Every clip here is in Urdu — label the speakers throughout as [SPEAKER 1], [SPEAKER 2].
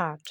[SPEAKER 1] 8।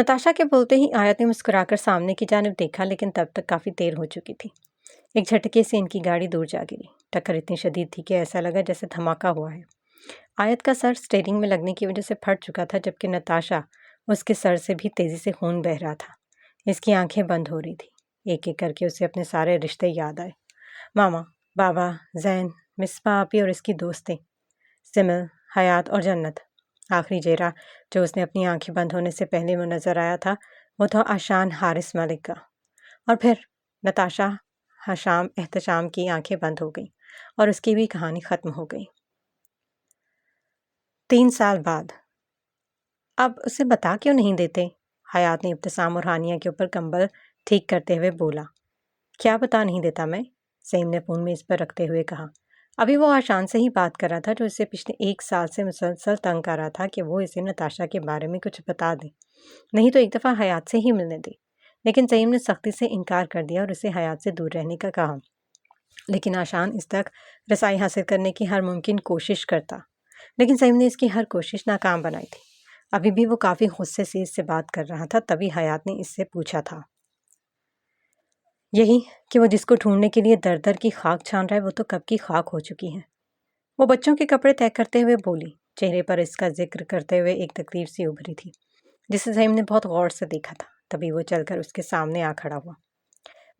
[SPEAKER 1] نتاشا کے بولتے ہی آیت نے مسکرا کر سامنے کی جانب دیکھا، لیکن تب تک کافی دیر ہو چکی تھی۔ ایک جھٹکے سے ان کی گاڑی دور جا گری۔ ٹکر اتنی شدید تھی کہ ایسا لگا جیسے دھماکہ ہوا ہے۔ آیت کا سر سٹیئرنگ میں لگنے کی وجہ سے پھٹ چکا تھا، جبکہ نتاشا اس کے سر سے بھی تیزی سے خون بہہ رہا تھا۔ اس کی آنکھیں بند ہو رہی تھی۔ ایک ایک کر کے اسے اپنے سارے رشتے یاد آئے، ماما، بابا، زین، مصباح آپی اور اس کی دوستیں، سمل، حیات اور جنت۔ آخری چہرہ جو اس نے اپنی آنکھیں بند ہونے سے پہلے وہ نظر آیا تھا وہ تھا آشان حارث ملک کا۔ اور پھر نتاشا حشام احتشام کی آنکھیں بند ہو گئیں اور اس کی بھی کہانی ختم ہو گئی۔ 3 سال بعد۔ اب اسے بتا کیوں نہیں دیتے؟ حیات نے ابتسام اور ہانیہ کے اوپر کمبل ٹھیک کرتے ہوئے بولا۔ کیا بتا نہیں دیتا میں؟ سیم نے فون میز پر رکھتے ہوئے کہا۔ ابھی وہ آشان سے ہی بات کر رہا تھا جو اسے پچھلے 1 سال سے مسلسل تنگ کر رہا تھا کہ وہ اسے نتاشا کے بارے میں کچھ بتا دے، نہیں تو ایک دفعہ حیات سے ہی ملنے دے۔ لیکن سیم نے سختی سے انکار کر دیا اور اسے حیات سے دور رہنے کا کہا۔ لیکن آشان اس تک رسائی حاصل کرنے کی ہر ممکن کوشش کرتا، لیکن سیم نے اس کی ہر کوشش ناکام بنائی تھی۔ ابھی بھی وہ کافی غصے سے اس سے بات کر رہا تھا، تبھی حیات نے اس سے پوچھا تھا، یہی کہ وہ جس کو ڈھونڈنے کے لیے در در کی خاک چھان رہا ہے وہ تو کب کی خاک ہو چکی ہے۔ وہ بچوں کے کپڑے طے کرتے ہوئے بولی، چہرے پر اس کا ذکر کرتے ہوئے ایک تکلیف سی ابھری تھی جسے سیم نے بہت غور سے دیکھا تھا۔ تبھی وہ چل کر اس کے سامنے آ کھڑا ہوا۔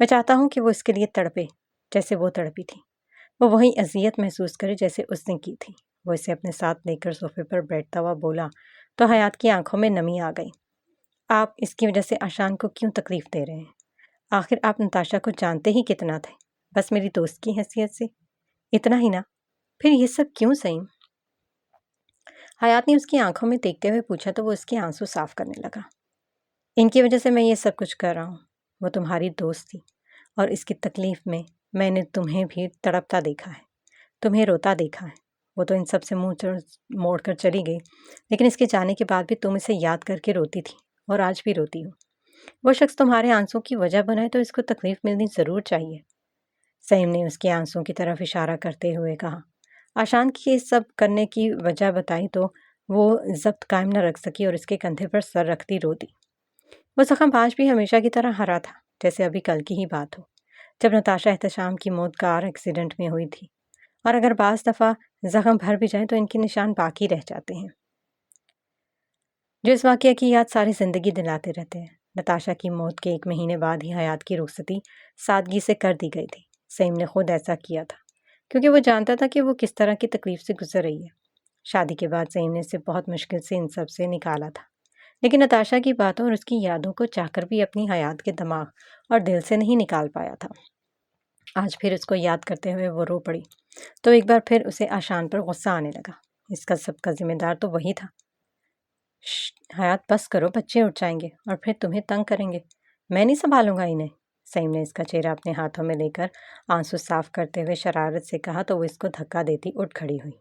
[SPEAKER 1] میں چاہتا ہوں کہ وہ اس کے لیے تڑپے جیسے وہ تڑپی تھی، وہ وہی اذیت محسوس کرے جیسے اس نے کی تھی۔ وہ اسے اپنے ساتھ لے کر صوفے پر بیٹھتا ہوا بولا تو حیات کی آنکھوں میں نمی آ گئی۔ آپ اس کی وجہ سے آشان کو کیوں تکلیف دے رہے ہیں؟ آخر آپ نتاشا کو جانتے ہی کتنا تھے؟ بس میری دوست کی حیثیت سے؟ اتنا ہی نا؟ پھر یہ سب کیوں سیم؟ حیات نے اس کی آنکھوں میں دیکھتے ہوئے پوچھا تو وہ اس کے آنسو صاف کرنے لگا۔ ان کی وجہ سے میں یہ سب کچھ کر رہا ہوں۔ وہ تمہاری دوست تھی اور اس کی تکلیف میں نے تمہیں بھی تڑپتا دیکھا ہے، تمہیں روتا دیکھا ہے۔ وہ تو ان سب سے منہ موڑ کر چلی گئی، لیکن اس کے جانے کے بعد بھی تم اسے یاد کر کے روتی تھی اور آج بھی روتی ہو۔ وہ شخص تمہارے آنسوں کی وجہ بنا ہے تو اس کو تکلیف ملنی ضرور چاہیے۔ سیم نے اس کے آنسوں کی طرف اشارہ کرتے ہوئے کہا۔ آشان کی یہ سب کرنے کی وجہ بتائی تو وہ ضبط قائم نہ رکھ سکی اور اس کے کندھے پر سر رکھتی رو دی۔ وہ زخم آج بھی ہمیشہ کی طرح ہرا تھا، جیسے ابھی کل کی ہی بات ہو جب نتاشا احتشام کی موت کار ایکسیڈنٹ میں ہوئی تھی، اور اگر بعض دفعہ زخم بھر بھی جائیں تو ان کے نشان باقی رہ جاتے ہیں جو اس واقعہ کی یاد ساری زندگی دلاتے رہتے ہیں۔ نتاشا کی موت کے 1 مہینے بعد ہی حیات کی رخصتی سادگی سے کر دی گئی تھی۔ سیم نے خود ایسا کیا تھا کیونکہ وہ جانتا تھا کہ وہ کس طرح کی تکلیف سے گزر رہی ہے۔ شادی کے بعد سیم نے اسے بہت مشکل سے ان سب سے نکالا تھا، لیکن نتاشا کی باتوں اور اس کی یادوں کو چاہ کر بھی اپنی حیات کے دماغ اور دل سے نہیں نکال پایا تھا۔ آج پھر اس کو یاد کرتے ہوئے وہ رو پڑی تو ایک بار پھر اسے آشان پر غصہ آنے لگا۔ اس کا سب کا ذمہ دار تو وہی تھا۔ حیات بس کرو، بچے اٹھ جائیں گے اور پھر تمہیں تنگ کریں گے، میں نہیں سنبھالوں گا انہیں۔ سیم نے اس کا چہرہ اپنے ہاتھوں میں لے کر آنسو صاف کرتے ہوئے شرارت سے کہا تو وہ اس کو دھکا دیتی اٹھ کھڑی ہوئی۔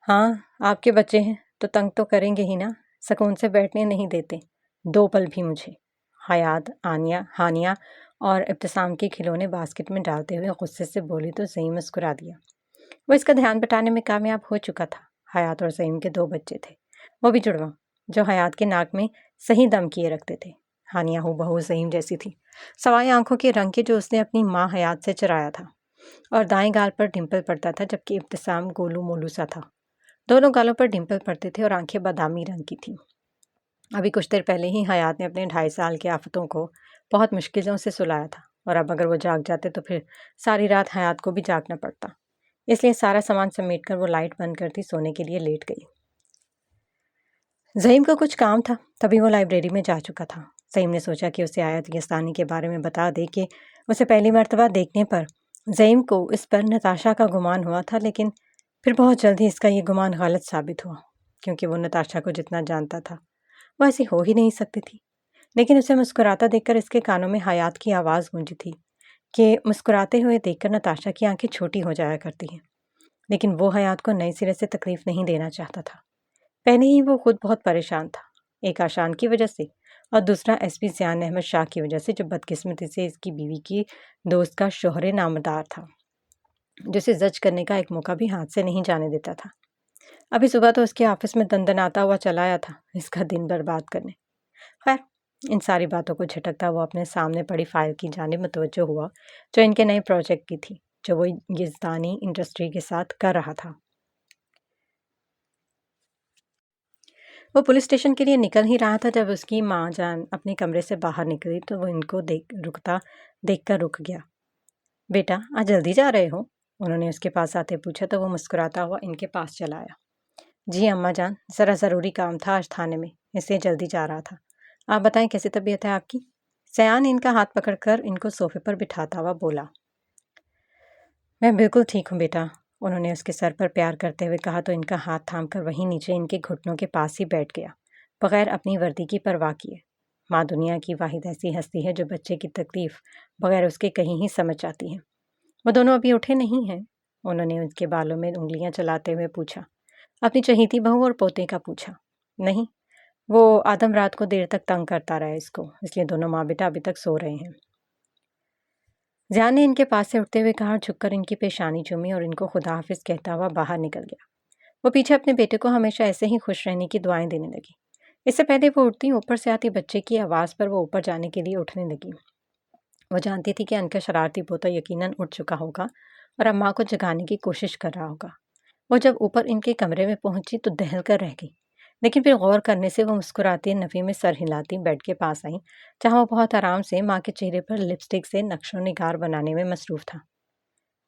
[SPEAKER 1] ہاں، آپ کے بچے ہیں تو تنگ تو کریں گے ہی نا، سکون سے بیٹھنے نہیں دیتے 2 پل بھی مجھے۔ حیات، ہانیہ اور ابتسام کے کھلونے باسکٹ میں ڈالتے ہوئے غصے سے بولی تو سیم مسکرا دیا۔ وہ اس کا دھیان بٹانے میں کامیاب ہو چکا تھا۔ حیات اور سیم کے 2 بچے تھے، وہ بھی جڑواں، جو حیات کے ناک میں صحیح دم کیے رکھتے تھے۔ ہانیہ ہو بہو سیم جیسی تھی، سوائے آنکھوں کے رنگ کے جو اس نے اپنی ماں حیات سے چرایا تھا، اور دائیں گال پر ڈمپل پڑتا تھا جبکہ ابتسام گولو مولو سا تھا۔ دونوں گالوں پر ڈمپل پڑتے تھے اور آنکھیں بادامی رنگ کی تھیں۔ ابھی کچھ دیر پہلے ہی حیات نے اپنے 2.5 سال کے آفتوں کو بہت مشکلوں سے سلایا تھا، اور اب اگر وہ جاگ جاتے تو پھر ساری رات حیات کو بھی جاگنا پڑتا۔ اس لیے سارا سامان سمیٹ کر وہ لائٹ بند کرتی سونے کے لیے لیٹ گئی۔ زعیم کو کچھ کام تھا، تبھی وہ لائبریری میں جا چکا تھا۔ زعیم نے سوچا کہ اسے آیت یزدانی کے بارے میں بتا دے کہ اسے پہلی مرتبہ دیکھنے پر زعیم کو اس پر نتاشا کا گمان ہوا تھا، لیکن پھر بہت جلد ہی اس کا یہ گمان غلط ثابت ہوا، کیونکہ وہ نتاشا کو جتنا جانتا تھا وہ ایسی ہو ہی نہیں سکتی تھی۔ لیکن اسے مسکراتا دیکھ کر اس کے کانوں میں حیات کی آواز گونجی تھی کہ مسکراتے ہوئے دیکھ کر نتاشا کی آنکھیں چھوٹی ہو جایا کرتی ہیں، لیکن وہ حیات کو نئے سرے سے تکلیف نہیں دینا چاہتا تھا۔ پہلے ہی وہ خود بہت پریشان تھا، ایک آشان کی وجہ سے اور دوسرا ایس پی زیان احمد شاہ کی وجہ سے، جو بدقسمتی سے اس کی بیوی کی دوست کا شوہر نامدار تھا، جسے زج کرنے کا ایک موقع بھی ہاتھ سے نہیں جانے دیتا تھا۔ ابھی صبح تو اس کے آفس میں دندناتا ہوا چلا آیا تھا اس کا دن برباد کرنے۔ خیر، ان ساری باتوں کو جھٹکتا وہ اپنے سامنے پڑی فائل کی جانب متوجہ ہوا جو ان کے نئے پروجیکٹ کی تھی، جو وہ یزدانی انڈسٹری کے ساتھ کر رہا تھا۔ وہ پولیس اسٹیشن کے لیے نکل ہی رہا تھا جب اس کی ماں جان اپنے کمرے سے باہر نکلی تو وہ ان کو دیکھ کر رک گیا۔ بیٹا، آج جلدی جا رہے ہو؟ انہوں نے اس کے پاس آتے پوچھا تو وہ مسکراتا ہوا ان کے پاس چلا آیا۔ جی اماں جان، ذرا ضروری کام تھا آج تھانے میں، اس لیے جلدی جا رہا تھا۔ آپ بتائیں کیسی طبیعت ہے آپ کی؟ سیان ان کا ہاتھ پکڑ کر ان کو صوفے پر بٹھاتا ہوا بولا۔ میں بالکل ٹھیک ہوں بیٹا، انہوں نے اس کے سر پر پیار کرتے ہوئے کہا تو ان کا ہاتھ تھام کر وہیں نیچے ان کے گھٹنوں کے پاس ہی بیٹھ گیا، بغیر اپنی وردی کی پرواہ کیے۔ ماں دنیا کی واحد ایسی ہستی ہے جو بچے کی تکلیف بغیر اس کے کہیں ہی سمجھ جاتی ہے۔ وہ دونوں ابھی اٹھے نہیں ہیں؟ انہوں نے ان کے بالوں میں انگلیاں چلاتے ہوئے پوچھا۔ اپنی چہیتی بہو اور پوتے کا پوچھا۔ نہیں، وہ آدم رات کو دیر تک تنگ کرتا رہا اس کو، اس لیے دونوں ماں بیٹا ابھی تک سو رہے ہیں۔ زیان نے ان کے پاس سے اٹھتے ہوئے کہا، جھک کر ان کی پیشانی چومی اور ان کو خدا حافظ کہتا ہوا باہر نکل گیا۔ وہ پیچھے اپنے بیٹے کو ہمیشہ ایسے ہی خوش رہنے کی دعائیں دینے لگی۔ اس سے پہلے وہ اٹھتی اوپر سے آتی بچے کی آواز پر وہ اوپر جانے کے لیے اٹھنے لگی۔ وہ جانتی تھی کہ ان کا شرارتی پوتا یقیناً اٹھ چکا ہوگا اور اب ماں کو جگانے کی کوشش کر رہا ہوگا۔ وہ جب اوپر ان کے کمرے میں پہنچی تو دہل کر رہ گئی، لیکن پھر غور کرنے سے وہ مسکراتی نفی میں سر ہلاتی بیڈ کے پاس آئیں، جہاں وہ بہت آرام سے ماں کے چہرے پر لپسٹک سے نقش و نگار بنانے میں مصروف تھا۔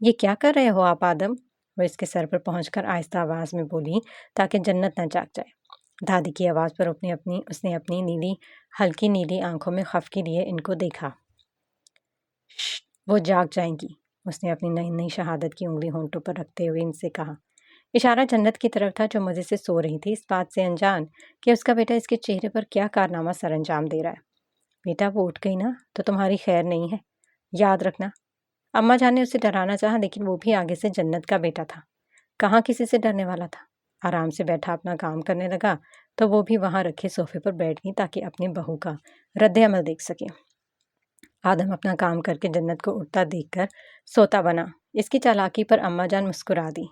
[SPEAKER 1] یہ کیا کر رہے ہو آپ آدم؟ وہ اس کے سر پر پہنچ کر آہستہ آواز میں بولی تاکہ جنت نہ جاگ جائے۔ دادی کی آواز پر اس نے اپنی ہلکی نیلی آنکھوں میں خفگی لیے ان کو دیکھا۔ وہ جاگ جائیں گی، اس نے اپنی نئی نئی شہادت کی انگلی ہونٹوں پر رکھتے ہوئے ان سے کہا۔ اشارہ جنت کی طرف تھا جو مزے سے سو رہی تھی، اس بات سے انجان کہ اس کا بیٹا اس کے چہرے پر کیا کارنامہ سر انجام دے رہا ہے۔ بیٹا، وہ اٹھ گئی نا تو تمہاری خیر نہیں ہے، یاد رکھنا۔ اماں جان نے اسے ڈرانا چاہا لیکن وہ بھی آگے سے جنت کا بیٹا تھا، کہاں کسی سے ڈرنے والا تھا۔ آرام سے بیٹھا اپنا کام کرنے لگا تو وہ بھی وہاں رکھے صوفے پر بیٹھ گئی تاکہ اپنی بہو کا رد عمل دیکھ سکے۔ آدم اپنا کام کر کے جنت کو اٹھتا دیکھ کر سوتا بنا۔ اس کی چالاکی پر اماں جان مسکرا دی۔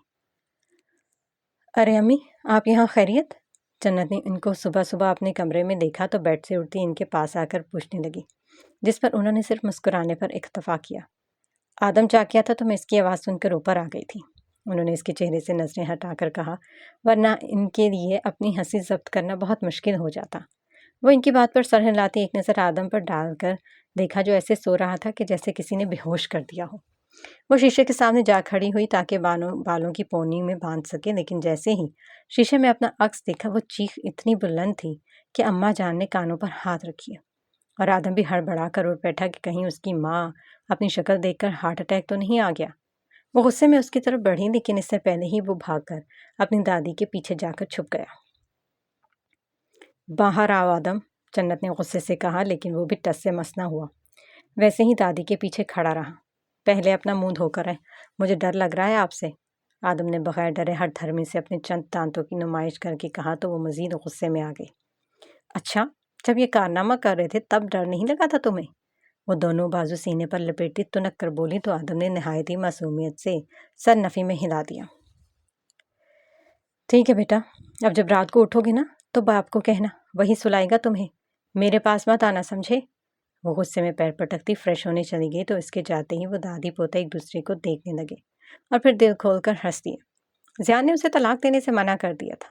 [SPEAKER 1] ارے امی، آپ یہاں خیریت؟ جنت نے ان کو صبح صبح اپنے کمرے میں دیکھا تو بیڈ سے اٹھتی ان کے پاس آ کر پوچھنے لگی، جس پر انہوں نے صرف مسکرانے پر اکتفا کیا۔ آدم جاگ گیا تھا تو میں اس کی آواز سن کر اوپر آ گئی تھی، انہوں نے اس کے چہرے سے نظریں ہٹا کر کہا، ورنہ ان کے لیے اپنی ہنسی ضبط کرنا بہت مشکل ہو جاتا۔ وہ ان کی بات پر سر ہلاتی ایک نظر آدم پر ڈال کر دیکھا جو ایسے سو رہا تھا کہ جیسے کسی نے بے ہوش کر دیا ہو۔ وہ شیشے کے سامنے جا کھڑی ہوئی تاکہ بالوں کی پونی میں باندھ سکے، لیکن جیسے ہی شیشے میں اپنا عکس دیکھا وہ چیخ اتنی بلند تھی کہ اماں جان نے کانوں پر ہاتھ رکھیے، اور آدم بھی ہڑبڑا کر اٹھ بیٹھا کہ کہیں اس کی ماں اپنی شکل دیکھ کر ہارٹ اٹیک تو نہیں آ گیا۔ وہ غصے میں اس کی طرف بڑھی لیکن اس سے پہلے ہی وہ بھاگ کر اپنی دادی کے پیچھے جا کر چھپ گیا۔ باہر آؤ آدم، جنت نے غصے سے کہا، لیکن وہ بھی ٹس سے مس نہ ہوا، ویسے ہی دادی کے پیچھے کھڑا رہا۔ پہلے اپنا منہ دھو کر آئے، مجھے ڈر لگ رہا ہے آپ سے، آدم نے بغیر ڈرے ہر دھرمی سے اپنے چند دانتوں کی نمائش کر کے کہا تو وہ مزید غصے میں آ گئی۔ اچھا، جب یہ کارنامہ کر رہے تھے تب ڈر نہیں لگا تھا تمہیں؟ وہ دونوں بازو سینے پر لپیٹی تنک کر بولی تو آدم نے نہایت ہی معصومیت سے سر نفی میں ہلا دیا۔ ٹھیک ہے بیٹا، اب جب رات کو اٹھو گے نا تو باپ کو کہنا، وہی سلائے گا تمہیں، میرے پاس مت آنا، سمجھے؟ وہ غصے میں پیر پٹکتی فریش ہونے چلی گئی تو اس کے جاتے ہی وہ دادی پوتا ایک دوسرے کو دیکھنے لگے اور پھر دل کھول کر ہنس دیے۔ زیان نے اسے طلاق دینے سے منع کر دیا تھا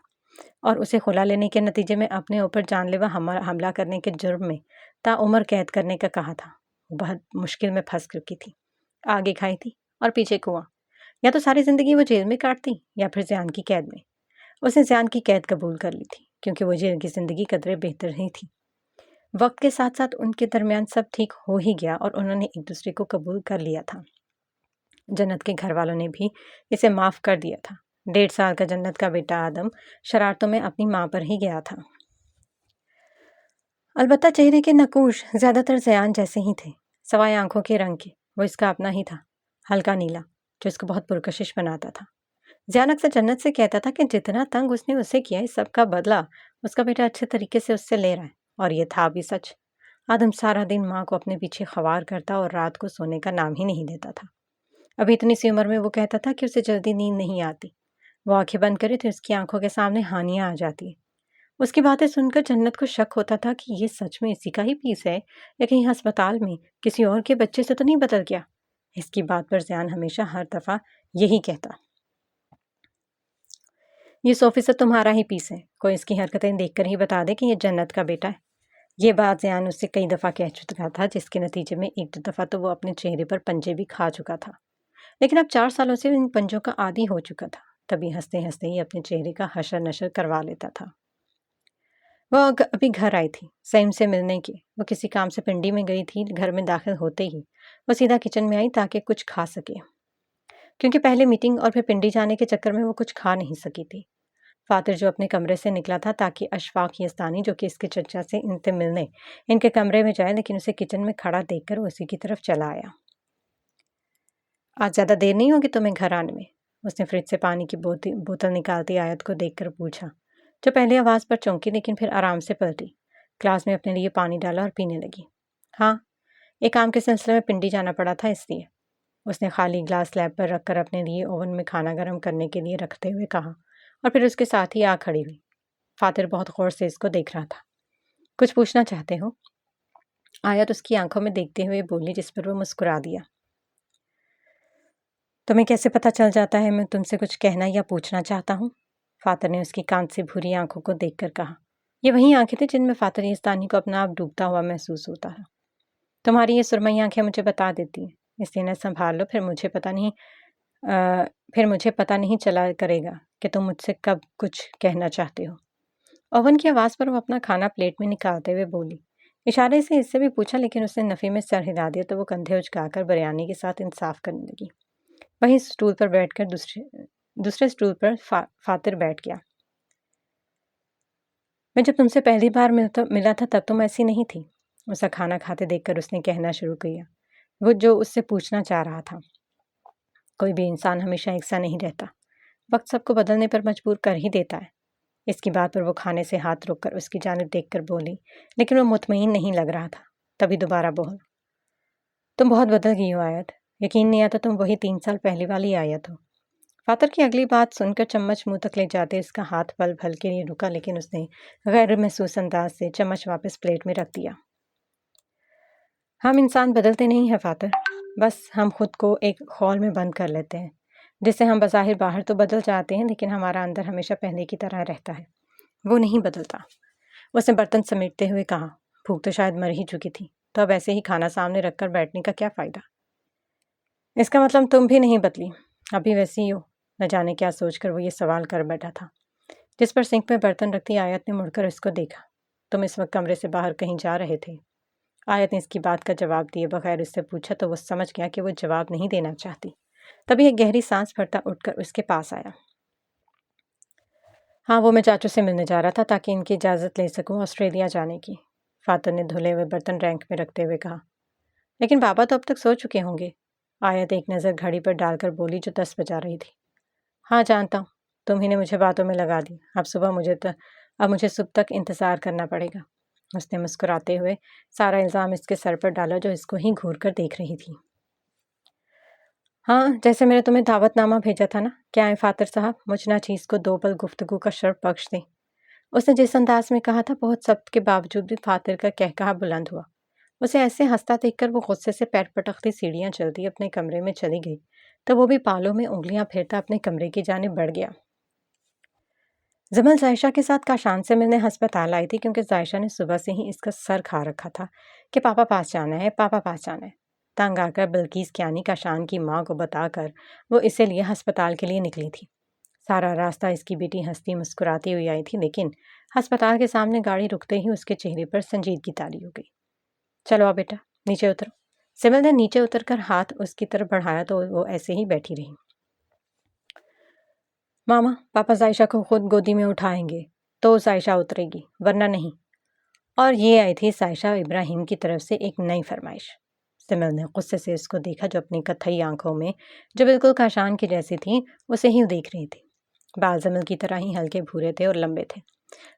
[SPEAKER 1] اور اسے خلا لینے کے نتیجے میں اپنے اوپر جان لیوا حملہ کرنے کے جرم میں تعمر قید کرنے کا کہا تھا۔ وہ بہت مشکل میں پھنس چکی تھی، آگے کھائی تھی اور پیچھے کنواں، یا تو ساری زندگی وہ جیل میں کاٹتی یا پھر زیان کی قید میں۔ اس نے زیان کی قید قبول کر لی تھی کیونکہ وہ جیل کی زندگی قدرے بہتر ہی تھی۔ وقت کے ساتھ ساتھ ان کے درمیان سب ٹھیک ہو ہی گیا اور انہوں نے ایک دوسرے کو قبول کر لیا تھا۔ جنت کے گھر والوں نے بھی اسے معاف کر دیا تھا۔ 1.5 سال کا جنت کا بیٹا آدم شرارتوں میں اپنی ماں پر ہی گیا تھا۔ البتہ چہرے کے نقوش زیادہ تر زیان جیسے ہی تھے، سوائے آنکھوں کے رنگ کے، وہ اس کا اپنا ہی تھا، ہلکا نیلا، جو اس کو بہت پرکشش بناتا تھا۔ زیان اکثر جنت سے کہتا تھا کہ جتنا تنگ اس نے اسے کیا اس سب کا بدلہ اس کا بیٹا اچھے طریقے سے اس سے لے رہا ہے، اور یہ تھا بھی سچ۔ آدم سارا دن ماں کو اپنے پیچھے خوار کرتا اور رات کو سونے کا نام ہی نہیں لیتا تھا۔ ابھی اتنی سی عمر میں وہ کہتا تھا کہ اسے جلدی نیند نہیں آتی، وہ آنکھیں بند کرے تو اس کی آنکھوں کے سامنے ہانیہ آ جاتی ہے۔ اس کی باتیں سن کر جنت کو شک ہوتا تھا کہ یہ سچ میں اسی کا ہی پیس ہے یا کہیں ہسپتال میں کسی اور کے بچے سے تو نہیں بدل گیا۔ اس کی بات پر زیان ہمیشہ ہر دفعہ یہی کہتا، یہ 100% تمہارا ہی پیس ہے، کوئی اس کی حرکتیں دیکھ کر ہی بتا دے کہ یہ جنت کا بیٹا ہے۔ یہ بات زیان اس سے کئی دفعہ کہہ چکا تھا، جس کے نتیجے میں ایک دو دفعہ تو وہ اپنے چہرے پر پنجے بھی کھا چکا تھا، لیکن اب 4 سالوں سے ان پنجوں کا عادی ہو چکا تھا۔ تبھی ہنستے ہنستے ہی اپنے چہرے کا حشر نشر کروا لیتا تھا۔ وہ ابھی گھر آئی تھی سیم سے ملنے کے۔ وہ کسی کام سے پنڈی میں گئی تھی۔ گھر میں داخل ہوتے ہی وہ سیدھا کچن میں آئی تاکہ کچھ کھا سکے، کیونکہ پہلے میٹنگ اور پھر پنڈی جانے کے چکر میں وہ کچھ کھا نہیں سکی تھی۔ فاتر جو اپنے کمرے سے نکلا تھا تاکہ اشفاق یزدانی جو کہ اس کے چچا سے ان سے ملنے ان کے کمرے میں جائے، لیکن اسے کچن میں کھڑا دیکھ کر وہ اسی کی طرف چلا آیا۔ آج زیادہ دیر نہیں ہوگی تمہیں گھر آنے میں؟ اس نے فریج سے پانی کی بوتل نکالتی آیت کو دیکھ کر پوچھا، جو پہلے آواز پر چونکی لیکن پھر آرام سے پلٹی، گلاس میں اپنے لیے پانی ڈالا اور پینے لگی۔ ہاں، ایک کام کے سلسلے میں پنڈی جانا پڑا تھا اس لیے، اس نے خالی گلاس سلیب پر رکھ کر اپنے لیے اوون میں کھانا گرم کرنے کے لیے رکھتے ہوئے کہا، اور پھر اس کے ساتھ ہی آ کھڑی ہوئی۔ فاتر بہت غور سے اس کو دیکھ رہا تھا۔ کچھ پوچھنا چاہتے ہو؟ آیت اس کی آنکھوں میں دیکھتے ہوئے بولی، جس پر وہ مسکرا دیا۔ تمہیں کیسے پتہ چل جاتا ہے میں تم سے کچھ کہنا یا پوچھنا چاہتا ہوں؟ فاتر نے اس کی کانت سے بھوری آنکھوں کو دیکھ کر کہا۔ یہ وہی آنکھیں تھیں جن میں فاتر یزدانی کو اپنا آپ ڈوبتا ہوا محسوس ہوتا ہے۔ تمہاری یہ سرمئی آنکھیں مجھے بتا دیتی ہیں، اس لیے نہ سنبھال لو، پھر مجھے پتہ نہیں چلا کرے گا کہ تم مجھ سے کب کچھ کہنا چاہتے ہو۔ اوون کی آواز پر وہ اپنا کھانا پلیٹ میں نکالتے ہوئے بولی۔ اشارے سے اس سے بھی پوچھا، لیکن اس نے نفی میں سر ہلا دیا تو وہ کندھے اچکا کر بریانی کے ساتھ انصاف کرنے لگی۔ وہیں سٹول پر بیٹھ کر دوسرے سٹول پر فاتر بیٹھ گیا۔ میں جب تم سے پہلی بار ملا تھا تب تم ایسی نہیں تھی، اسے کھانا کھاتے دیکھ کر اس نے کہنا شروع کیا، وہ جو اس سے پوچھنا چاہ رہا تھا۔ کوئی بھی انسان ہمیشہ ایسا نہیں رہتا، وقت سب کو بدلنے پر مجبور کر ہی دیتا ہے۔ اس کی بات پر وہ کھانے سے ہاتھ روک کر اس کی جانب دیکھ کر بولی، لیکن وہ مطمئن نہیں لگ رہا تھا۔ تبھی دوبارہ بول، تم بہت بدل گئی ہو آیت، یقین نہیں آتا تم وہی 3 سال پہلے والی آیت ہو۔ فاتر کی اگلی بات سن کر چمچ منہ تک لے جاتے اس کا ہاتھ پل بھل کے لیے رکا، لیکن اس نے غیر محسوس انداز سے چمچ واپس پلیٹ میں رکھ دیا۔ ہم انسان بدلتے نہیں ہیں فاتر، بس ہم خود کو ایک خول میں بند کر لیتے ہیں، جس سے ہم بظاہر باہر تو بدل جاتے ہیں لیکن ہمارا اندر ہمیشہ پہلے کی طرح رہتا ہے، وہ نہیں بدلتا۔ اس نے برتن سمیٹتے ہوئے کہا، بھوک تو شاید مر ہی چکی تھی، تو اب ایسے ہی کھانا سامنے رکھ کر بیٹھنے کا کیا فائدہ؟ اس کا مطلب تم بھی نہیں بدلی، ابھی ویسی ہی ہو۔ نہ جانے کیا سوچ کر وہ یہ سوال کر بیٹھا تھا۔ جس پر سنک میں برتن رکھتی آیت نے مڑ کر اس کو دیکھا۔ تم اس وقت کمرے سے باہر کہیں جا رہے تھے؟ آیت نے اس کی بات کا جواب دیے بغیر اس سے پوچھا تو وہ سمجھ گیا کہ وہ جواب نہیں دینا چاہتی۔ تبھی ایک گہری سانس بھرتا اٹھ کر اس کے پاس آیا۔ ہاں، وہ میں چاچو سے ملنے جا رہا تھا تاکہ ان کی اجازت لے سکوں آسٹریلیا جانے کی، فاتر نے دھلے ہوئے برتن رینک میں رکھتے ہوئے کہا۔ لیکن بابا تو اب تک سو چکے ہوں گے، آیت ایک نظر گھڑی پر ڈال کر بولی جو 10 بجا رہی تھی۔ ہاں جانتا ہوں، تم ہی نے مجھے باتوں میں لگا دی، اب مجھے صبح تک انتظار کرنا پڑے گا۔ اس نے مسکراتے ہوئے سارا الزام اس کے سر پر ڈالا جو اس کو ہی گھور کر دیکھ رہی تھی۔ ہاں، جیسے میں نے تمہیں دعوت نامہ بھیجا تھا نا، کیا ہے فاتر صاحب، مجھ ناچیز کو 2 پل گفتگو کا شرف بخش دیں۔ اس نے جس انداز میں کہا تھا بہت ضبط کے باوجود بھی فاتر کا قہقہا بلند ہوا۔ اسے ایسے ہنستا دیکھ کر وہ غصے سے پیر پٹکتی سیڑھیاں چلتی اپنے کمرے میں چلی گئی تو وہ بھی پالوں میں انگلیاں پھیرتا اپنے کمرے کی جانب بڑھ گیا۔ زمل ظائشہ کے ساتھ کاشان سے ملنے ہسپتال آئی تھی کیونکہ ظائشہ نے صبح سے ہی اس کا سر کھا رکھا تھا کہ پاپا پاس جانا ہے، پاپا پاس جانا ہے۔ تنگ آ کر بلقیس کیانی کاشان کی ماں کو بتا کر وہ اسے لیے ہسپتال کے لیے نکلی تھی۔ سارا راستہ اس کی بیٹی ہنستی مسکراتی ہوئی آئی تھی، لیکن ہسپتال کے سامنے گاڑی رکتے ہی اس کے چہرے پر سنجیدگی تاری ہو گئی۔ چلو آ بیٹا، نیچے اترو۔ سمل نے نیچے اتر کر ہاتھ اس کی طرف بڑھایا تو وہ ایسے ہی بیٹھی رہی۔ ماما، پاپا ظائشہ کو خود گودی میں اٹھائیں گے تو ظائشہ اترے گی، ورنہ نہیں۔ اور یہ آئی تھی ظائشہ ابراہیم کی طرف سے ایک نئی فرمائش۔ سمل نے غصے سے اس کو دیکھا جو اپنی کتھئی آنکھوں میں جو بالکل کاشان کی جیسی تھی اسے ہی دیکھ رہی تھی۔ بال زمل کی طرح ہی ہلکے بھورے تھے اور لمبے تھے،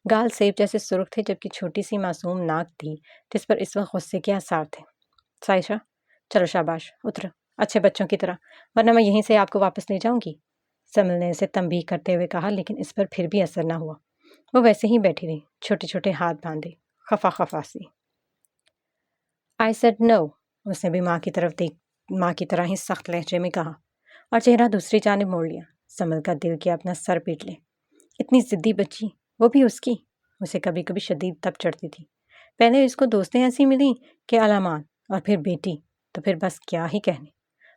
[SPEAKER 1] گال سیب جیسے سرخ تھے، جبکہ چھوٹی سی معصوم ناک تھی جس پر اس وقت غصے کے آثار تھے۔ ظائشہ، چلو شاباش، اترو اچھے بچوں کی طرح، ورنہ میں یہیں سے آپ کو واپس لے جاؤں گی۔ سمل نے اسے تنبیہ کرتے ہوئے کہا، لیکن اس پر پھر بھی اثر نہ ہوا۔ وہ ویسے ہی بیٹھی رہی، چھوٹے چھوٹے ہاتھ باندھے، خفا خفا سی۔ آئی سیڈ نو، اس نے بھی ماں کی طرح ہی سخت لہجے میں کہا اور چہرہ دوسری جانب موڑ لیا۔ سمل کا دل کیا اپنا سر پیٹ لے۔ اتنی ضدی بچی، وہ بھی اس کی۔ اسے کبھی کبھی شدید تپ چڑھتی تھی۔ پہلے اس کو دوستیں ایسی ملی کہ علامان، اور پھر بیٹی، تو پھر بس کیا ہی کہنے۔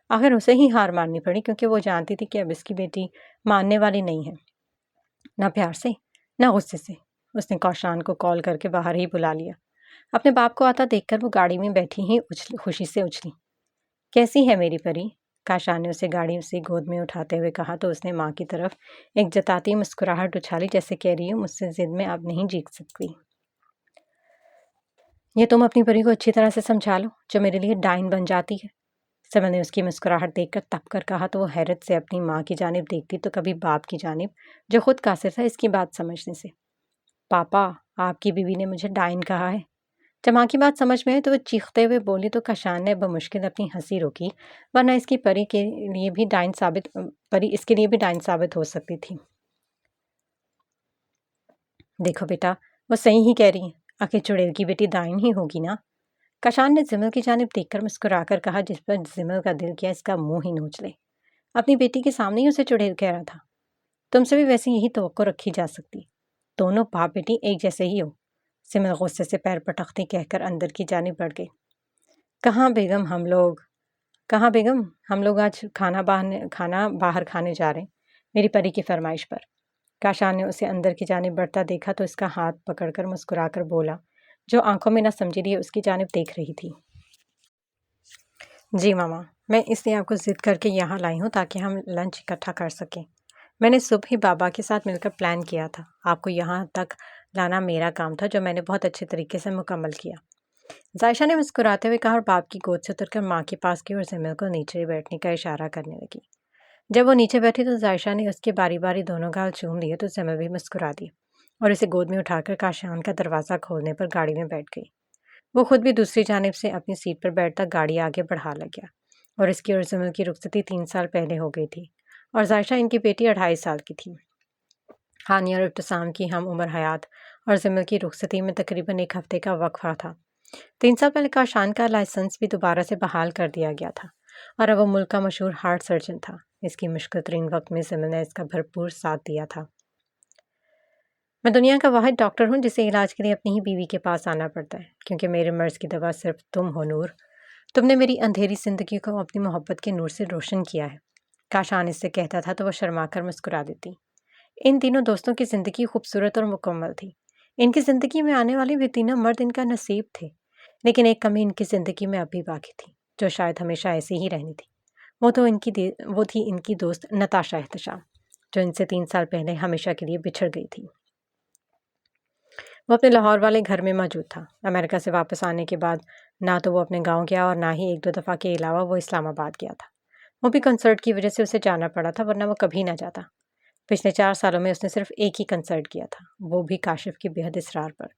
[SPEAKER 1] آخر اسے ہی ہار ماننی پڑی، کیونکہ وہ جانتی تھی کہ اب اس کی بیٹی ماننے والی نہیں ہے، نہ پیار سے نہ غصے سے۔ اس نے کوشان کو کال کر کے باہر ہی بلا لیا۔ اپنے باپ کو آتا دیکھ کر وہ گاڑی میں بیٹھی ہی خوشی سے اچھلی۔ کیسی ہے میری پری؟ کاشان نے اسے گاڑی سے گود میں اٹھاتے ہوئے کہا تو اس نے ماں کی طرف ایک جتاتی مسکراہٹ اچھالی، جیسے کہہ رہی ہوں، مجھ سے ضد میں اب نہیں جیت سکتی۔ یہ تم اپنی پری کو اچھی طرح سے سمجھا لو، جو میرے لیے ڈائن بن جاتی ہے۔ سمل نے اس کی مسکراہٹ دیکھ کر تپ کر کہا تو وہ حیرت سے اپنی ماں کی جانب دیکھتی تو کبھی باپ کی جانب، جو خود قاصر تھا اس کی بات سمجھنے سے۔ پاپا، آپ کی بیوی نے مجھے ڈائن کہا ہے۔ جب ماں کی بات سمجھ میں آئی تو وہ چیختے ہوئے بولی تو کاشان نے بمشکل اپنی ہنسی روکی، ورنہ اس کی پری اس کے لیے بھی ڈائن ثابت ہو سکتی تھی۔ دیکھو بیٹا، وہ صحیح ہی کہہ رہی ہیں، آخر چڑیل کی بیٹی ڈائن ہی ہوگی نا۔ کاشان نے زمل کی جانب دیکھ کر مسکرا کر کہا، جس پر زمل کا دل کیا اس کا منہ ہی نوچ لے۔ اپنی بیٹی کے سامنے ہی اسے چڑیل کہہ رہا تھا۔ تم سے بھی ویسے یہی توقع رکھی جا سکتی، دونوں باپ بیٹی ایک جیسے ہی ہو۔ سمل غصے سے پیر پٹکتی کہہ کر اندر کی جانب بڑھ گئی۔ کہاں بیگم، ہم لوگ آج کھانا باہر کھانے جا رہے ہیں، میری پری کی فرمائش پر۔ کاشان نے اسے اندر کی جانب بڑھتا دیکھا تو اس کا ہاتھ پکڑ کر مسکرا کر بولا، جو آنکھوں میں نہ سمجھی لیے اس کی جانب دیکھ رہی تھی۔ جی ماما، میں اس لیے آپ کو ضد کر کے یہاں لائی ہوں تاکہ ہم لنچ اکٹھا کر سکیں۔ میں نے صبح ہی بابا کے ساتھ مل کر پلان کیا تھا۔ آپ کو یہاں تک لانا میرا کام تھا، جو میں نے بہت اچھے طریقے سے مکمل کیا۔ ذائشہ نے مسکراتے ہوئے کہا اور باپ کی گود سے اتر کر ماں کے پاس کی اور زمل کو نیچے بیٹھنے کا اشارہ کرنے لگی۔ جب وہ نیچے بیٹھی تو ذائشہ نے اس کے باری باری دونوں گال چوم لیے تو زمل بھی مسکرا دی اور اسے گود میں اٹھا کر کاشان کا دروازہ کھولنے پر گاڑی میں بیٹھ گئی۔ وہ خود بھی دوسری جانب سے اپنی سیٹ پر بیٹھتا گاڑی آگے بڑھا لگا، اور اس کی اور زمل کی رخصتی 3 سال پہلے ہو گئی تھی، اور ذائشہ ان کی بیٹی 2.5 سال کی تھی۔ ہانیہ اور ابتسام کی ہم عمر حیات اور زمل کی رخصتی میں تقریباً 1 ہفتے کا وقفہ تھا۔ 3 سال پہلے کاشان کا لائسنس بھی دوبارہ سے بحال کر دیا گیا تھا، اور اب وہ ملک کا مشہور ہارٹ سرجن تھا۔ اس کی مشکل ترین وقت میں زمل نے اس کا بھرپور ساتھ دیا تھا۔ میں دنیا کا واحد ڈاکٹر ہوں جسے علاج کے لیے اپنی ہی بیوی کے پاس آنا پڑتا ہے، کیونکہ میرے مرض کی دوا صرف تم ہو نور۔ تم نے میری اندھیری زندگی کو اپنی محبت کے نور سے روشن کیا ہے۔ کاشان اس سے کہتا تھا تو وہ شرما کر مسکرا دیتی۔ ان تینوں دوستوں کی زندگی خوبصورت اور مکمل تھی۔ ان کی زندگی میں آنے والے بھی تینوں مرد ان کا نصیب تھے، لیکن ایک کمی ان کی زندگی میں اب بھی باقی تھی، جو شاید ہمیشہ ایسی ہی رہنی تھی۔ وہ تھی ان کی دوست نتاشا احتشام، جو ان سے 3 سال پہلے ہمیشہ کے لیے بچھڑ گئی تھی۔ وہ اپنے لاہور والے گھر میں موجود تھا۔ امریکہ سے واپس آنے کے بعد نہ تو وہ اپنے گاؤں گیا اور نہ ہی 1-2 دفعہ کے علاوہ وہ اسلام آباد گیا تھا۔ وہ بھی کنسرٹ کی وجہ سے اسے جانا پڑا تھا، ورنہ وہ کبھی نہ جاتا۔ پچھلے 4 سالوں میں اس نے صرف ایک ہی کنسرٹ کیا تھا، وہ بھی کاشف کی بے حد اصرار پر۔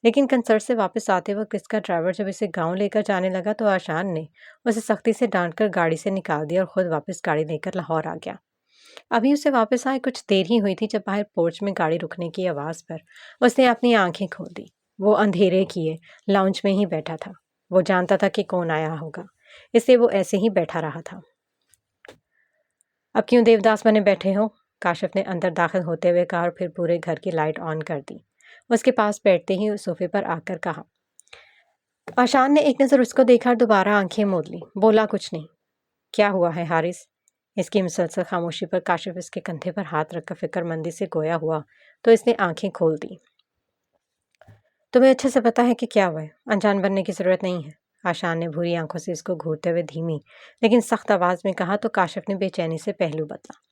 [SPEAKER 1] لیکن کنسرٹ سے واپس آتے وقت اس کا ڈرائیور جب اسے گاؤں لے کر جانے لگا تو آشان نے اسے سختی سے ڈانٹ کر گاڑی سے نکال دیا اور خود واپس گاڑی لے کر لاہور آ گیا۔ ابھی اسے واپس آئے کچھ دیر ہی ہوئی تھی جب باہر پورچ میں گاڑی رکنے کی آواز پر اس نے اپنی آنکھیں کھول دی۔ وہ اندھیرے کیے لاؤنج میں ہی بیٹھا تھا۔ وہ جانتا تھا کہ کون آیا ہوگا، اس لیے وہ ایسے ہی بیٹھا رہا تھا۔ اب کیوں دیوداس بنے بیٹھے ہو؟ کاشف نے اندر داخل ہوتے ہوئے کہا اور پھر پورے گھر کی لائٹ آن کر دی۔ اس کے پاس بیٹھتے ہی اس صوفے پر آ کر کہا۔ آشان نے ایک نظر اس کو دیکھا اور دوبارہ آنکھیں مود لی، بولا کچھ نہیں۔ کیا ہوا ہے حارث؟ اس کی مسلسل خاموشی پر کاشف اس کے کندھے پر ہاتھ رکھ کر فکر مندی سے گویا ہوا تو اس نے آنکھیں کھول دی۔ تمہیں اچھے سے پتا ہے کہ کیا ہوا ہے، انجان بننے کی ضرورت نہیں ہے، آشان نے بھوری آنکھوں سے اس کو گھورتے ہوئے دھیمی لیکن سخت آواز میں کہا تو کاشف نے بے چینی سے پہلو بدلا۔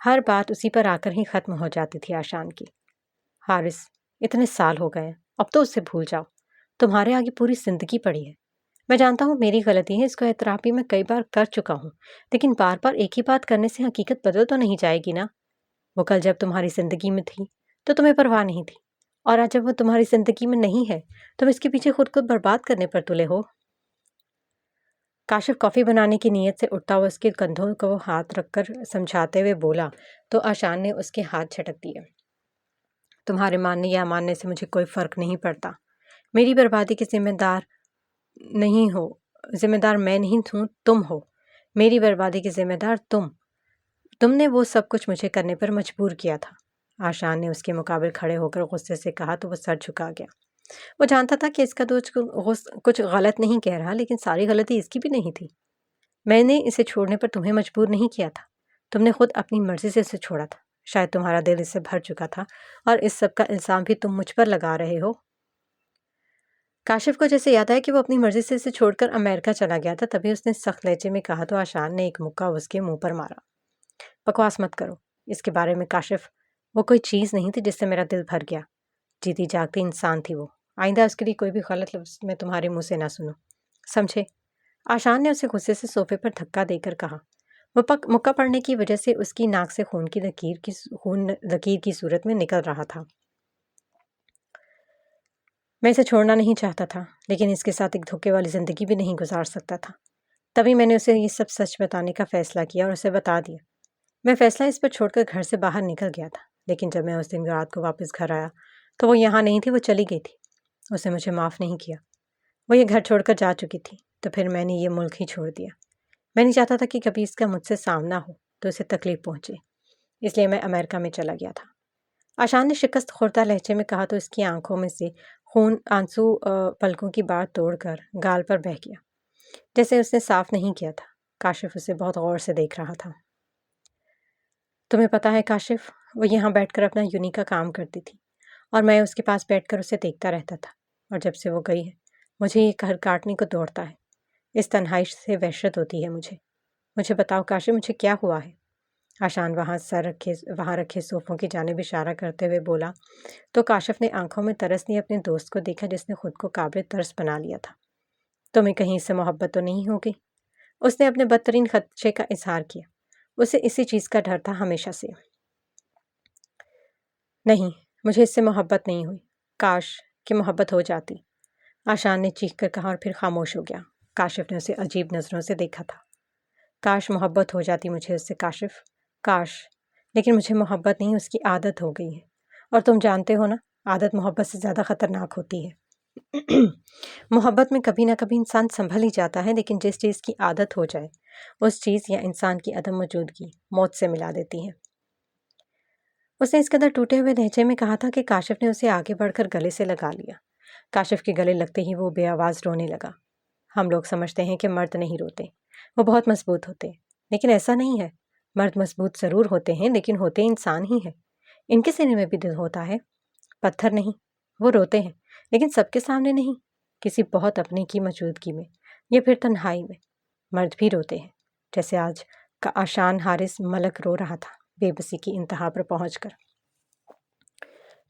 [SPEAKER 1] ہر بات اسی پر آ کر ہی ختم ہو جاتی تھی آشان کی۔ حارث، اتنے سال ہو گئے، اب تو اسے بھول جاؤ، تمہارے آگے پوری زندگی پڑی ہے۔ میں جانتا ہوں میری غلطی ہے، اس کو اعتراف بھی میں کئی بار کر چکا ہوں، لیکن بار بار ایک ہی بات کرنے سے حقیقت بدل تو نہیں جائے گی نا۔ وہ کل جب تمہاری زندگی میں تھی تو تمہیں پرواہ نہیں تھی، اور آج جب وہ تمہاری زندگی میں نہیں ہے تم اس کے پیچھے خود کو برباد کرنے پر تلے ہو۔ کاشف کافی بنانے کی نیت سے اٹھتا ہوا اس کے کندھوں کو ہاتھ رکھ کر سمجھاتے ہوئے بولا تو آشان نے اس کے ہاتھ جھٹک دیے۔ تمہارے ماننے یا ماننے سے مجھے کوئی فرق نہیں پڑتا۔ میری بربادی کی ذمہ دار میں نہیں ہوں، تم ہو۔ میری بربادی کی ذمہ دار تم نے وہ سب کچھ مجھے کرنے پر مجبور کیا تھا۔ آشان نے اس کے مقابل کھڑے ہو کر غصے سے کہا تو وہ سر جھکا گیا۔ وہ جانتا تھا کہ اس کا دوست کچھ غلط نہیں کہہ رہا، لیکن ساری غلطی اس کی بھی نہیں تھی۔ میں نے اسے چھوڑنے پر تمہیں مجبور نہیں کیا تھا، تم نے خود اپنی مرضی سے اسے چھوڑا تھا۔ شاید تمہارا دل اس سے بھر چکا تھا اور اس سب کا الزام بھی تم مجھ پر لگا رہے ہو۔ کاشف کو جیسے یاد آیا کہ وہ اپنی مرضی سے اسے چھوڑ کر امریکہ چلا گیا تھا، تبھی اس نے سخت لہجے میں کہا تو آشان نے ایک مکہ اس کے منہ پر مارا۔ بکواس مت کرو، اس کے بارے میں کاشف، وہ کوئی چیز نہیں تھی جس سے میرا دل بھر گیا۔ جیتی جاگتی انسان تھی وہ۔ آئندہ اس کے لیے کوئی بھی غلط لفظ میں تمہارے منہ سے نہ سنوں، سمجھے؟ آشان نے اسے غصے سے صوفے پر دھکا دے کر کہا۔ وہ مکہ پڑنے کی وجہ سے اس کی ناک سے خون لکیر کی صورت میں نکل رہا تھا۔ میں اسے چھوڑنا نہیں چاہتا تھا، لیکن اس کے ساتھ ایک دھوکے والی زندگی بھی نہیں گزار سکتا تھا۔ تبھی میں نے اسے یہ سب سچ بتانے کا فیصلہ کیا اور اسے بتا دیا۔ میں فیصلہ اس پر چھوڑ کر گھر سے باہر نکل گیا تھا، لیکن جب میں اس دن رات کو واپس گھر آیا تو وہ یہاں نہیں تھی، وہ چلی گئی تھی۔ اس نے مجھے معاف نہیں کیا۔ وہ یہ گھر چھوڑ کر جا چکی تھی، تو پھر میں نے یہ ملک ہی چھوڑ دیا۔ میں نہیں چاہتا تھا کہ کبھی اس کا مجھ سے سامنا ہو تو اسے تکلیف پہنچے، اس لیے میں امریکہ میں چلا گیا تھا۔ آشان نے شکست خوردہ لہجے میں کہا تو اس کی آنکھوں میں سے آنسو پلکوں کی بار توڑ کر گال پر بہہ گیا، جیسے اس نے صاف نہیں کیا تھا۔ کاشف اسے بہت غور سے دیکھ رہا تھا۔ تمہیں پتہ ہے کاشف، وہ یہاں بیٹھ کر اپنا یونی کا کام کرتی تھی اور میں اس کے پاس بیٹھ کر اسے دیکھتا رہتا تھا، اور جب سے وہ گئی ہے مجھے یہ گھر کاٹنے کو دوڑتا ہے۔ اس تنہائی سے وحشت ہوتی ہے مجھے بتاؤ کاشف، مجھے کیا ہوا ہے؟ آشان وہاں رکھے صوفوں کی جانب اشارہ کرتے ہوئے بولا تو کاشف نے آنکھوں میں ترس لیے اپنے دوست کو دیکھا جس نے خود کو قابل ترس بنا لیا تھا۔ تمہیں کہیں اس سے محبت تو نہیں ہوگی؟ اس نے اپنے بدترین خدشے کا اظہار کیا۔ اسے اسی چیز کا ڈر تھا ہمیشہ سے۔ نہیں، مجھے اس سے محبت نہیں ہوئی، کاش کہ محبت ہو جاتی، آشان نے چیخ کر کہا اور پھر خاموش ہو گیا۔ کاشف نے اسے عجیب نظروں سے دیکھا تھا۔ کاش محبت ہو جاتی مجھے اس سے کاشف، کاش، لیکن مجھے محبت نہیں، اس کی عادت ہو گئی ہے، اور تم جانتے ہو نا، عادت محبت سے زیادہ خطرناک ہوتی ہے۔ محبت میں کبھی نہ کبھی انسان سنبھل ہی جاتا ہے، لیکن جس چیز کی عادت ہو جائے اس چیز یا انسان کی عدم موجودگی موت سے ملا دیتی ہے۔ اس نے اس قدر ٹوٹے ہوئے لہجے میں کہا تھا کہ کاشف نے اسے آگے بڑھ کر گلے سے لگا لیا۔ کاشف کے گلے لگتے ہی وہ بے آواز رونے لگا۔ ہم لوگ سمجھتے ہیں کہ مرد نہیں روتے، وہ بہت مضبوط ہوتے ہیں، لیکن ایسا نہیں ہے۔ مرد مضبوط ضرور ہوتے ہیں، لیکن ہوتے انسان ہی ہیں۔ ان کے سینے میں بھی دل ہوتا ہے، پتھر نہیں۔ وہ روتے ہیں، لیکن سب کے سامنے نہیں، کسی بہت اپنے کی موجودگی میں یا پھر تنہائی میں۔ مرد بھی روتے ہیں، جیسے آج کا آشان حارث ملک رو رہا تھا، بے بسی کی انتہا پر پہنچ کر۔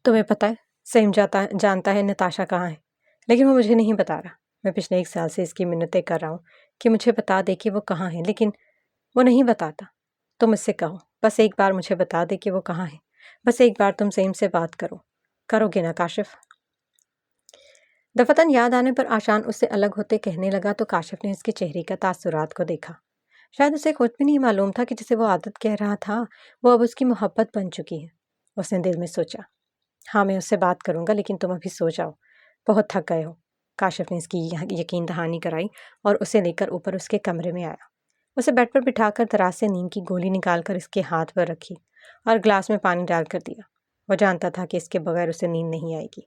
[SPEAKER 1] تمہیں پتہ ہے، سیم جانتا ہے نتاشا کہاں ہے، لیکن وہ مجھے نہیں بتا رہا۔ میں پچھلے 1 سال سے اس کی منتیں کر رہا ہوں کہ مجھے بتا دے کہ وہ کہاں ہے، لیکن وہ نہیں بتاتا۔ تم اس سے کہو، بس ایک بار مجھے بتا دے کہ وہ کہاں ہے، بس ایک بار تم سیم سے بات کرو گے نا کاشف؟ دفتن یاد آنے پر آشان اس سے الگ ہوتے کہنے لگا تو کاشف نے اس کے چہرے کا تاثرات کو دیکھا۔ شاید اسے خود بھی نہیں معلوم تھا کہ جسے وہ عادت کہہ رہا تھا وہ اب اس کی محبت بن چکی ہے۔ اس نے دل میں سوچا، ہاں میں اس سے بات کروں گا، لیکن تم ابھی سو جاؤ، بہت تھک گئے ہو۔ کاشف نے اس کی یقین دہانی کرائی اور اسے لے کر اوپر اس کے کمرے میں آیا۔ اسے بیڈ پر بٹھا کر دراز سے نیند کی گولی نکال کر اس کے ہاتھ پر رکھی اور گلاس میں پانی ڈال کر دیا۔ وہ جانتا تھا کہ اس کے بغیر اسے نیند نہیں آئے گی۔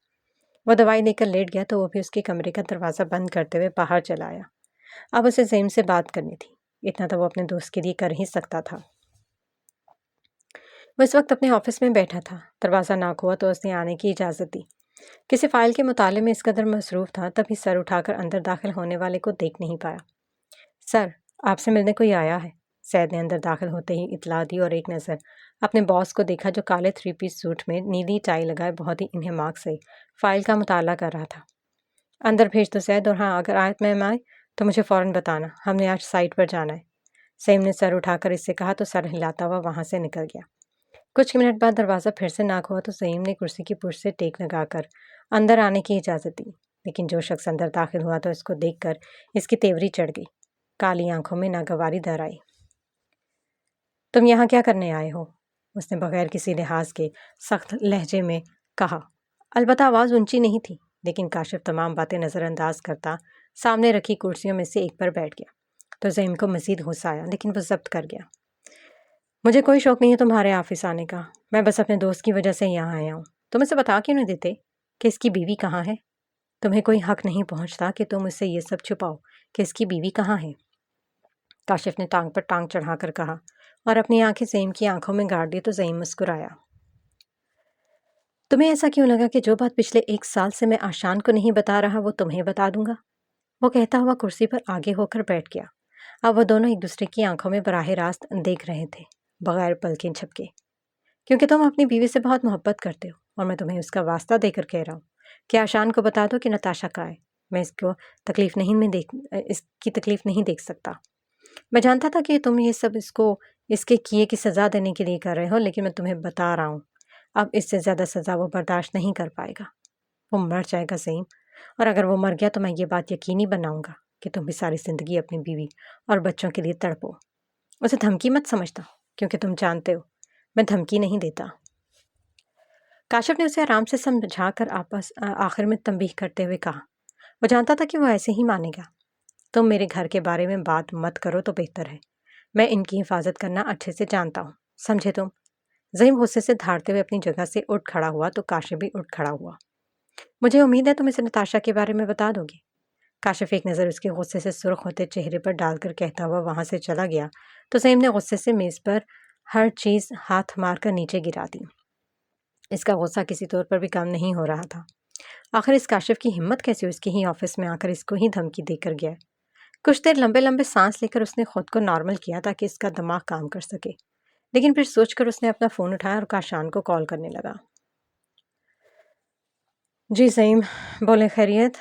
[SPEAKER 1] وہ دوائی لے کر لیٹ گیا تو وہ بھی اس کے کمرے کا دروازہ بند کرتے ہوئے باہر چلا آیا۔ اب اسے زیم سے بات کرنی تھی، اتنا تو وہ اپنے دوست کے لیے کر ہی سکتا تھا۔ وہ اس وقت اپنے آفس میں بیٹھا تھا۔ دروازہ ناک ہوا تو اس نے آنے کی اجازت دی۔ کسی فائل کے مطالعے میں اس قدر مصروف تھا، تبھی سر اٹھا کر اندر داخل ہونے والے کو دیکھ نہیں پایا۔ سر، آپ سے ملنے کوئی آیا ہے، سید نے اندر داخل ہوتے ہی اطلاع دی اور ایک نظر اپنے باس کو دیکھا جو کالے 3 پیس سوٹ میں نیلی ٹائی لگائے بہت ہی انہماک سے فائل کا مطالعہ کر رہا تھا۔ اندر بھیج دو سید، اور ہاں اگر آیت میں آئے تو مجھے فوراً بتانا، ہم نے آج سائٹ پر جانا ہے۔ سیم نے سر اٹھا کر اس سے کہا تو سر ہلاتا ہوا وہاں سے نکل گیا۔ کچھ منٹ بعد دروازہ پھر سے ناک ہوا تو سیم نے کرسی کی پشت سے ٹیک لگا کر اندر آنے کی اجازت دی، لیکن جو شخص اندر داخل ہوا تو اس کو دیکھ کر اس کی تیوری چڑھ گئی۔ کالی آنکھوں میں ناگواری در آئی۔ تم یہاں کیا کرنے آئے ہو؟ اس نے بغیر کسی لحاظ کے سخت لہجے میں کہا۔ البتہ آواز اونچی نہیں تھی، لیکن کاشف تمام باتیں نظر انداز کرتا سامنے رکھی کرسیوں میں سے ایک پر بیٹھ گیا تو زعیم کو مزید غصہ آیا، لیکن وہ ضبط کر گیا۔ مجھے کوئی شوق نہیں ہے تمہارے آفس آنے کا، میں بس اپنے دوست کی وجہ سے یہاں آیا ہوں۔ تم اسے بتا کیوں نہیں دیتے کہ اس کی بیوی کہاں ہے؟ تمہیں کوئی حق نہیں پہنچتا کہ تم اس سے یہ سب چھپاؤ کہ اس کی بیوی کہاں ہے۔ کاشف نے ٹانگ پر ٹانگ چڑھا کر کہا اور اپنی آنکھیں زعیم کی آنکھوں میں گاڑ دی تو زعیم مسکرایا۔ تمہیں ایسا کیوں لگا کہ جو بات پچھلے 1 سال سے میں آشان کو نہیں بتا رہا وہ تمہیں بتا دوں گا؟ وہ کہتا ہوا کرسی پر آگے ہو کر بیٹھ گیا۔ اب وہ دونوں ایک دوسرے کی آنکھوں میں براہ راست دیکھ رہے تھے، بغیر پلکیں جھپکے۔ کیونکہ تم اپنی بیوی سے بہت محبت کرتے ہو اور میں تمہیں اس کا واسطہ دے کر کہہ رہا ہوں کہ آشان کو بتا دو کہ نتاشا کا ہے۔ میں اس کی تکلیف نہیں دیکھ سکتا۔ میں جانتا تھا کہ تم یہ سب اس کے کیے کی سزا دینے کے لیے کر رہے ہو، لیکن میں تمہیں بتا رہا ہوں اب اس سے زیادہ سزا وہ برداشت نہیں کر پائے گا۔ وہ مر جائے گا زعیم، اور اگر وہ مر گیا تو میں یہ بات یقینی بناؤں گا کہ تم بھی ساری زندگی اپنی بیوی اور بچوں کے لیے تڑپو۔ اسے دھمکی مت سمجھتا، کیونکہ تم جانتے ہو میں دھمکی نہیں دیتا۔ کاشف نے اسے آرام سے سمجھا کر آخر میں تنبیہ کرتے ہوئے کہا۔ وہ جانتا تھا کہ وہ ایسے ہی مانے گا۔ تم میرے گھر کے بارے میں بات مت کرو تو بہتر ہے۔ میں ان کی حفاظت کرنا اچھے سے جانتا ہوں، سمجھے تم؟ زعیم غصے سے دھاڑتے ہوئے اپنی جگہ سے اٹھ کھڑا ہوا تو کاشف بھی اٹھ کھڑا ہوا۔ مجھے امید ہے تم اسے نتاشا کے بارے میں بتا دو گے۔ کاشف ایک نظر اس کے غصے سے سرخ ہوتے چہرے پر ڈال کر کہتا ہوا وہاں سے چلا گیا تو زعیم نے غصے سے میز پر ہر چیز ہاتھ مار کر نیچے گرا دی۔ اس کا غصہ کسی طور پر بھی کم نہیں ہو رہا تھا۔ آخر اس کاشف کی ہمت کیسے اس کے ہی آفس میں آ کر اس کو ہی دھمکی دے کر گیا؟ کچھ دیر لمبے لمبے سانس لے کر اس نے خود کو نارمل کیا تاکہ اس کا دماغ کام کر سکے، لیکن پھر سوچ کر اس نے اپنا فون اٹھایا اور کاشان کو کال کرنے لگا۔ جی زعیم، بولیں خیریت؟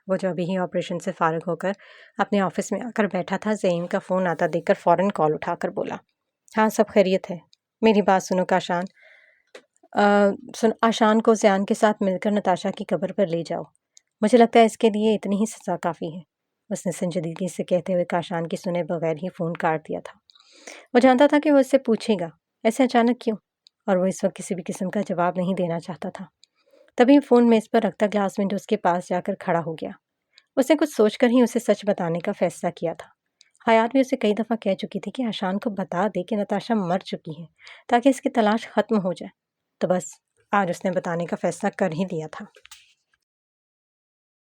[SPEAKER 1] وہ جو ابھی ہی آپریشن سے فارغ ہو کر اپنے آفس میں آ کر بیٹھا تھا، زعیم کا فون آتا دیکھ کر فوراً کال اٹھا کر بولا۔ ہاں سب خیریت ہے۔ میری بات سنو کاشان، آشان کو زیان کے ساتھ مل کر نتاشا کی قبر پر لے جاؤ۔ مجھے لگتا ہے اس کے لیے اتنی ہی سزا کافی ہے، اس نے سنجیدگی سے کہتے ہوئے کاشان کی سنے بغیر ہی فون کاٹ دیا تھا۔ وہ جانتا تھا کہ وہ اس سے پوچھے گا ایسے اچانک کیوں، اور وہ اس وقت کسی بھی قسم کا جواب نہیں دینا چاہتا تھا۔ تبھی فون میز پر رکھتا گلاس ونڈوز کے پاس جا کر کھڑا ہو گیا۔ اس نے کچھ سوچ کر ہی اسے سچ بتانے کا فیصلہ کیا تھا۔ حیات بھی اسے کئی دفعہ کہہ چکی تھی کہ آشان کو بتا دے کہ نتاشا مر چکی ہے تاکہ اس کی تلاش ختم ہو جائے، تو بس آج اس نے بتانے کا فیصلہ کر ہی لیا تھا۔